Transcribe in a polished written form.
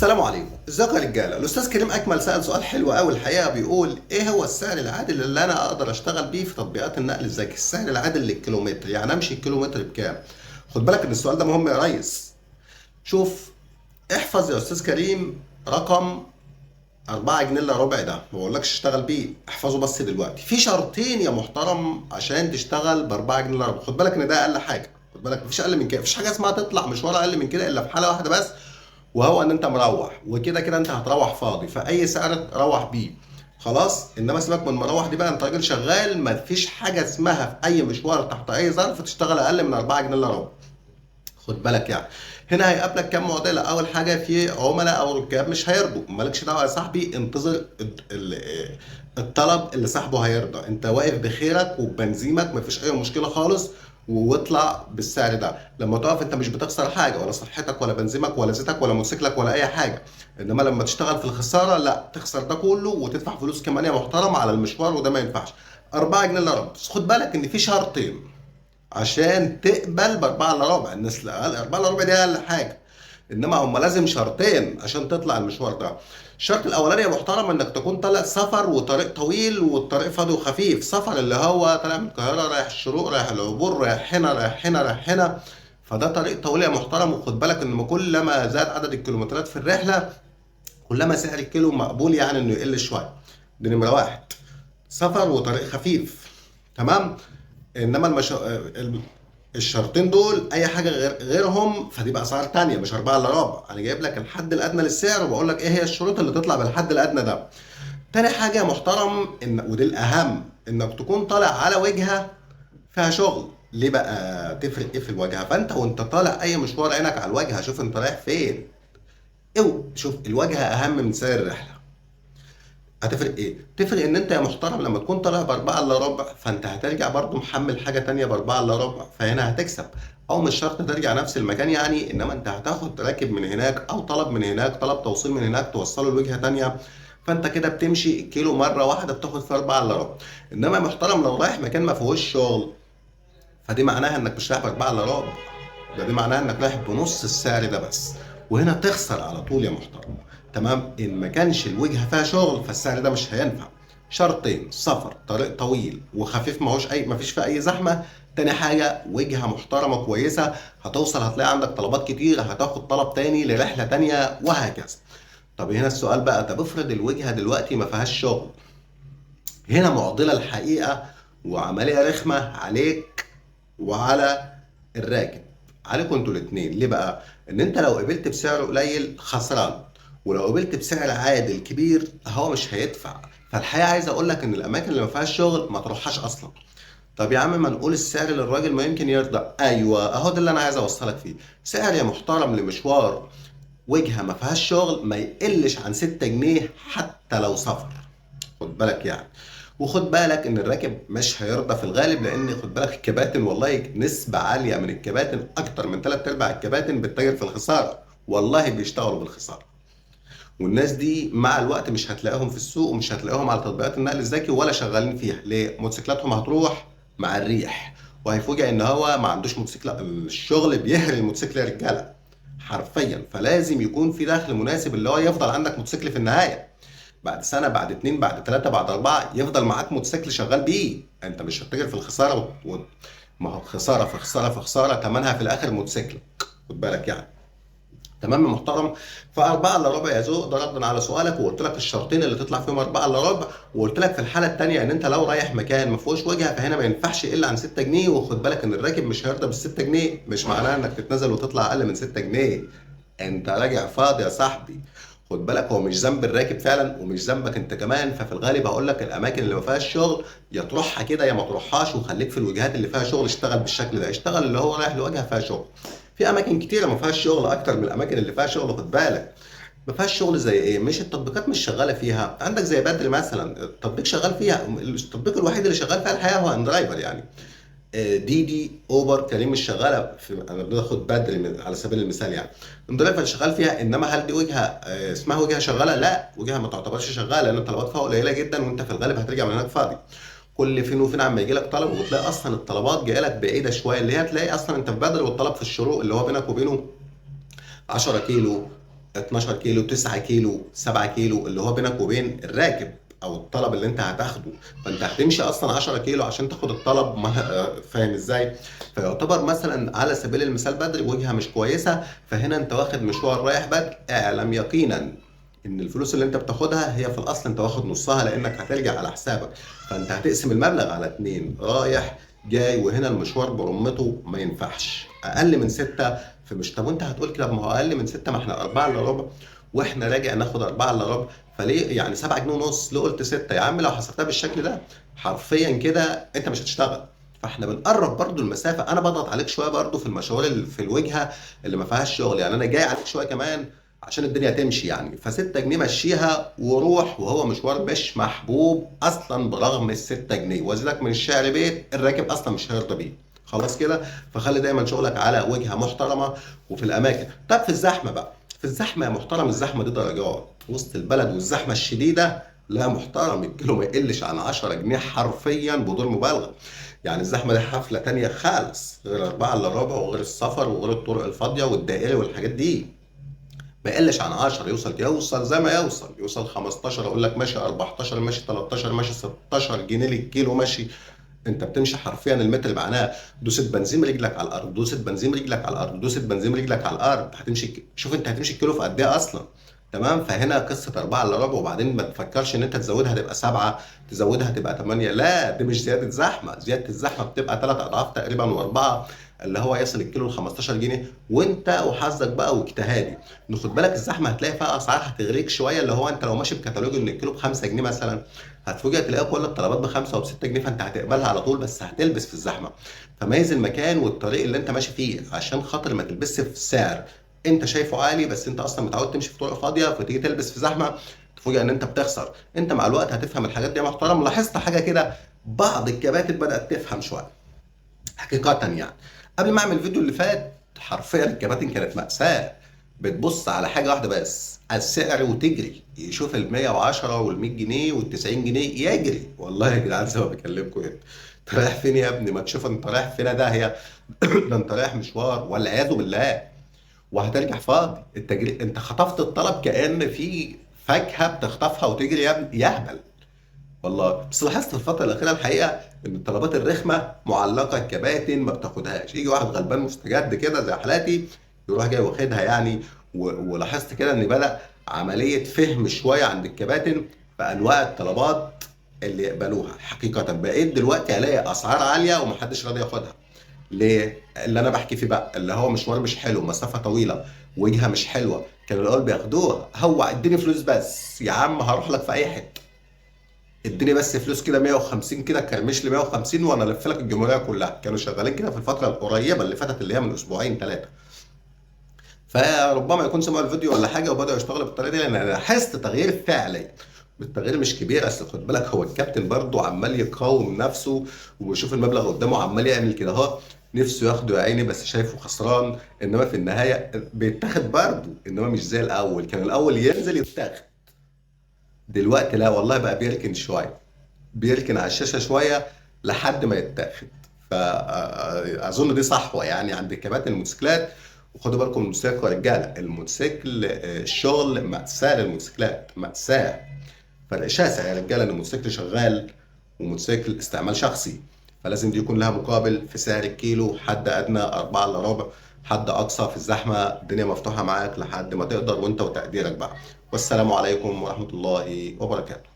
السلام عليكم، ازيكم يا رجاله؟ الاستاذ كريم اكمل سال سؤال حلو قوي الحقيقه، بيقول ايه هو السعر العادل اللي انا اقدر اشتغل بيه في تطبيقات النقل الذكي؟ السعر العادل للكيلومتر، يعني امشي الكيلومتر بكام؟ خد بالك ان السؤال ده مهم يا ريس. شوف، احفظ يا استاذ كريم رقم 4 جنيه الا ربع ده، ما بقولكش اشتغل بيه، احفظه بس دلوقتي. في شرطين يا محترم عشان تشتغل ب 4 جنيه الا ربع، خد بالك ان ده اقل حاجه، خد بالك مفيش اقل من كده، مفيش حاجه اسمها تطلع مشوار اقل من كده الا في حاله واحده بس، وهو ان انت مروح، وكده كده انت هتروح فاضي، فاي سعر روح بيه خلاص. انما سيبك من المروح دي بقى، انت راجل شغال، ما فيش حاجه اسمها في اي مشوار تحت اي ظرف تشتغل اقل من 4 جنيه الا ربع. خد بالك يعني. هنا هيقابلك كام معضله. اول حاجه، في عملاء او ركاب مش هيرضوا، مالكش دعوه يا صاحبي، انتظر الطلب اللي صاحبه هيرضى، انت واقف بخيرك وبنزيمك، مفيش اي مشكله خالص، واطلع بالسعر ده. لما تقف انت مش بتخسر حاجه، ولا صحتك ولا بنزيمك ولا زيتك ولا موتوسيكلك ولا اي حاجه. انما لما تشتغل في الخساره، لا، تخسر ده كله وتدفع فلوس كمان يا محترم على المشوار، وده ما ينفعش. 4 جنيه الا ربع. بس خد بالك ان في شرطين عشان تقبل باربعه الا ربع. الناس اللي قال 4 الا ربع دي اقل حاجه، انما هم لازم شرطين عشان تطلع المشوار ده. الشرط الاولاني يا محترم انك تكون طالع سفر وطريق طويل والطريق فاضي وخفيف. سفر اللي هو طالع من القاهره رايح الشروق، رايح العبور، رايح هنا رايح هنا رايح هنا، فده طريق طويل يا محترم. وخد بالك ان كلما زاد عدد الكيلومترات في الرحله، كلما سعر الكيلو مقبول يعني انه يقل شويه. دي نمره واحد، سفر وطريق خفيف. تمام. انما الشرطين دول اي حاجه غيرهم فدي بقى اسعار تانية، مش 4 الا ربع. انا جايب لك الحد الادنى للسعر، وبقول لك ايه هي الشروط اللي تطلع بالحد الادنى ده. تاني حاجه يا محترم، ودي الاهم، انك تكون طالع على وجهه فيها شغل. ليه بقى تفرق ايه في الواجهه؟ فانت وانت طالع اي مشوار عينك على الواجهه، شوف انت رايح فين. شوف الواجهه اهم من سعر الرحله. هتفرق ايه؟ تفرق ان انت يا محترم لما تكون طالع باربعة الا ربع، فانت هترجع برضو محمل حاجة تانية باربعة الا ربع، فهنا هتكسب. او مش شرط ترجع نفس المكان يعني، انما انت هتاخد راكب من هناك او طلب من هناك، طلب توصيل من هناك توصله لوجهة تانية، فانت كده بتمشي الكيلو مرة واحدة بتاخد فيه 4 الا ربع. انما يا محترم لو رايح مكان ما فيهوش شغل، فدي معناها انك مش رايح باربعة الا ربع، دي معناها انك رايح بنص السعر ده بس، وهنا تخسر على طول يا محترم. تمام. ان ما كانش الوجهه فيها شغل فالسعر ده مش هينفع. شرطين، سفر طريق طويل وخفيف، ما فيش فيه اي زحمه. تاني حاجه، وجهه محترمه كويسه، هتوصل هتلاقي عندك طلبات كتير، هتاخد طلب تاني لرحله تانيه وهكذا. طب هنا السؤال بقى، طب افرض الوجهه دلوقتي ما فيهاش شغل. هنا معضله الحقيقه، وعمليه رخمه عليك وعلى الراكب، عليكم انتوا الاثنين. ليه بقى؟ ان انت لو قبلت بسعر قليل خسران، ولو قبلت بسعر عادل كبير هو مش هيدفع. فالحقيقه عايز اقول لك ان الاماكن اللي ما فيهاش شغل ما تروحهاش اصلا. طب يا عم ما نقول السعر للراجل ما يمكن يرضى. ايوه، اهو ده اللي انا عايز اوصلك فيه. سعر يا محترم لمشوار وجهه ما فيهاش شغل ما يقلش عن 6 جنيه حتى لو سفر. خد بالك يعني. وخد بالك ان الراكب مش هيرضى في الغالب، لان خد بالك الكباتن، والله نسبة عالية من الكباتن، اكتر من 3 ارباع الكباتن بتتاجر في الخسارة، والله بيشتغلوا بالخسارة. والناس دي مع الوقت مش هتلاقيهم في السوق، ومش هتلاقيهم على تطبيقات النقل الذكي ولا شغالين فيها. ليه؟ موتوسيكلاتهم هتروح مع الريح، وهيفوجئ ان هو ما عندوش موتوسيكل. الشغل بيهري الموتوسيكل يا رجاله حرفيا. فلازم يكون في دخل مناسب، اللي هو يفضل عندك موتوسيكل في النهايه بعد سنه، بعد اتنين، بعد تلاته، بعد اربعه، يفضل معاك موتوسيكل شغال بيه. انت مش هتتاجر في الخساره ما هو خساره في خساره في خساره، ثمنها في الاخر موتوسيكل. خد بالك يعني. تمام يا محترم. فأربعة إلا ربع يا ذوق، ده ردا على سؤالك، وقلت لك الشرطين اللي تطلع فيهم 4 إلا ربع. وقلت لك في الحالة التانية إن أنت لو رايح مكان ما فيهوش وجهة، فهنا ما ينفعش إلا عن 6 جنيه. وخد بالك إن الراكب مش هيرضى بال 6 جنيه، مش معناها إنك تتنازل وتطلع أقل من 6 جنيه. أنت راجع فاضي يا صاحبي. خد بالك هو مش ذنب الراكب فعلا، ومش ذنبك انت كمان. ففي الغالب هقول لك الاماكن اللي ما فيهاش شغل يا تروحها كده يا ما تروحهاش، وخليك في الوجهات اللي فيها شغل. اشتغل بالشكل ده، اشتغل اللي هو رايح لوجهه فيها شغل. في اماكن كتيره ما فيهاش شغل اكتر من الاماكن اللي فيها شغل. خد بالك ما فيهاش شغل زي ايه؟ مش التطبيقات مش شغاله فيها. عندك زي بدر مثلا، التطبيق شغال فيها، التطبيق الوحيد اللي شغال فيها الحقيقه هو اندرايفر يعني. دي اوبر كريم مش شغاله في، انا باخد بدر على سبيل المثال يعني. اندرايفر شغال فيها، انما هل دي وجهه اسمها وجهه شغاله؟ لا، وجهه ما تعتبرش شغاله، لان الطلبات فيها قليله جدا، وانت في الغالب هترجع من هناك فاضي. كل فين وفين عما يجي لك طلب، وتلاقي اصلا الطلبات جايه لك بعيده شويه، اللي هي تلاقي اصلا انت في بدر والطلب في الشروق اللي هو بينك وبينه 10 كيلو، 12 كيلو، 9 كيلو، 7 كيلو، اللي هو بينك وبين الراكب او الطلب اللي انت هتاخده. فانت هتمشي اصلا 10 كيلو عشان تاخد الطلب، فاهم ازاي؟ فيعتبر مثلا على سبيل المثال بدري وجهه مش كويسه، فهنا انت واخد مشوار رايح بدري. اعلم يقينا ان الفلوس اللي انت بتاخدها هي في الاصل انت واخد نصها، لانك هترجع على حسابك. فانت هتقسم المبلغ على 2 رايح جاي، وهنا المشوار برمته ما ينفعش اقل من 6. فمش، طب وانت هتقول كده ما هو اقل من 6، ما احنا 4 الا ربع واحنا راجع ناخد 4 الا ربع، فليه يعني 7 جنيه ونص؟ ليه قلت 6 يا عم؟ لو حسبتها بالشكل ده حرفيا كده انت مش هتشتغل. فاحنا بنقرب برضو المسافه. انا بضغط عليك شويه برضو في المشاوير اللي في الوجهه اللي ما فيهاش شغل، يعني انا جاي عليك شويه كمان عشان الدنيا تمشي يعني. ف6 جنيه مشيها وروح، وهو مشوار مش محبوب اصلا برغم ال6 جنيه. وزنك من الشعر بيت الراكب اصلا مش هيرضى بيه. خلاص كده؟ فخلي دايما شغلك على وجهه محترمه وفي الاماكن. طب في الزحمه بقى، في الزحمه يا محترم، الزحمه دي درجات. وسط البلد والزحمه الشديده، لا محترم، الكيلو ما يقلش عن 10 جنيه حرفيا بدون مبالغه. يعني الزحمه دي حفله تانيه خالص، غير 4 الا ربع وغير السفر وغير الطرق الفاضيه والدائري والحاجات دي. ما يقلش عن 10، يوصل زي ما يوصل 15، اقول لك ماشي 14، ماشي 13، ماشي 16 جنيه للكيلو ماشي. انت بتمشي حرفيا المتر معناه دوسه بنزين رجلك على الارض، دوسه بنزين رجلك على الارض، دوسه بنزين رجلك على الارض. هتمشي، شوف انت هتمشي الكيلو في قد ايه اصلا. تمام؟ فهنا قصه 4 الا ربع. وبعدين ما تفكرش ان انت تزودها تبقى 7، تزودها تبقى 8. لا، دي مش زياده زحمه. زياده الزحمه بتبقى 3 اضعاف تقريبا واربعه، اللي هو يصل الكيلو ل 15 جنيه. وانت وحظك بقى واجتهادي. خد بالك الزحمه هتلاقي فيها اسعار هتغريك شويه، اللي هو انت لو ماشي بكتالوج ان الكيلو ب 5 جنيه مثلا، هتفوجئ تلاقي كل الطلبات ب5 وب6 جنيه، فانت هتقبلها على طول، بس هتلبس في الزحمه. فميز المكان والطريق اللي انت ماشي فيه عشان خاطر ما تلبسش في سعر انت شايفه عالي، بس انت اصلا متعود تمشي في طرق فاضيه، فتيجي تلبس في زحمه تفوجئ ان انت بتخسر. انت مع الوقت هتفهم الحاجات دي يا محترم. لاحظت حاجه كده، بعض الكباتن بدات تفهم شويه حقيقة يعني. قبل ما اعمل الفيديو اللي فات حرفيا الكباتن كانت مأساة، بتبص على حاجة واحدة بس، السعر، وتجري يشوف ال 110 وال 100 جنيه وال 90 جنيه يجري. والله يا جدعان زي ما بكلمكم كده، انت رايح فين يا ابني؟ ما تشوف انت رايح فين، ده هي ده انت رايح مشوار والعياذ بالله، وهترجع فاضي. انت خطفت الطلب كأن في فاكهة بتخطفها وتجري يا ابني، يهبل والله. بس لاحظت في الفترة الأخيرة الحقيقة إن الطلبات الرخمة معلقة، الكباتن ما بتاخدهاش. يجي واحد غلبان مستجد كده زي حالاتي يروح جاي واخدها يعني. ولاحظت كده إن بدأ عملية فهم شوية عند الكباتن بأنواع الطلبات اللي يقبلوها. حقيقة بقيت دلوقتي ألاقي أسعار عالية ومحدش راضي ياخدها. ليه؟ اللي أنا بحكي فيه بقى، اللي هو مشوار مش حلو، مسافة طويلة، وجهة مش حلوة، كانوا الأول بياخدوها. هو اديني فلوس بس يا عم، هروح لك في أي حتة. اديني بس فلوس كده 150 كده، كرمش لي 150 وانا الف لك الجمهوريه كلها. كانوا شغالين كده في الفتره القريبه اللي فاتت، اللي هي من اسبوعين 3. فربما يكون سمعوا الفيديو ولا حاجه وبداوا يشتغلوا بالطريقه دي، لان انا لاحظت تغيير فعلي. التغيير مش كبير، اصل خد بالك هو الكابتن برضه عمال يقاوم نفسه وبيشوف المبلغ قدامه عمال يعمل كده اهو، نفسه ياخده يا عيني بس شايفه خسران. انما في النهايه بيتاخد برضه، انما مش زي الاول. كان الاول ينزل يتاخد، دلوقتي لا والله بقى بيركن شويه، بيركن على الشاشه شويه لحد ما يتاخد. فاظن دي صحوه يعني عند كباتن الموتوسيكلات. وخدوا بالكم من الموتوسيكل يا رجاله، الموتوسيكل الشغل مأساة للموتوسيكلات، مأساة. فرق شاسع يا رجاله ان الموتوسيكل شغال وموتوسيكل استعمال شخصي، فلازم دي يكون لها مقابل في سعر الكيلو. حد ادنى 4 الا ربع، حد اقصى في الزحمه الدنيا مفتوحه معاك لحد ما تقدر، وانت وتقديرك بقى. والسلام عليكم ورحمه الله وبركاته.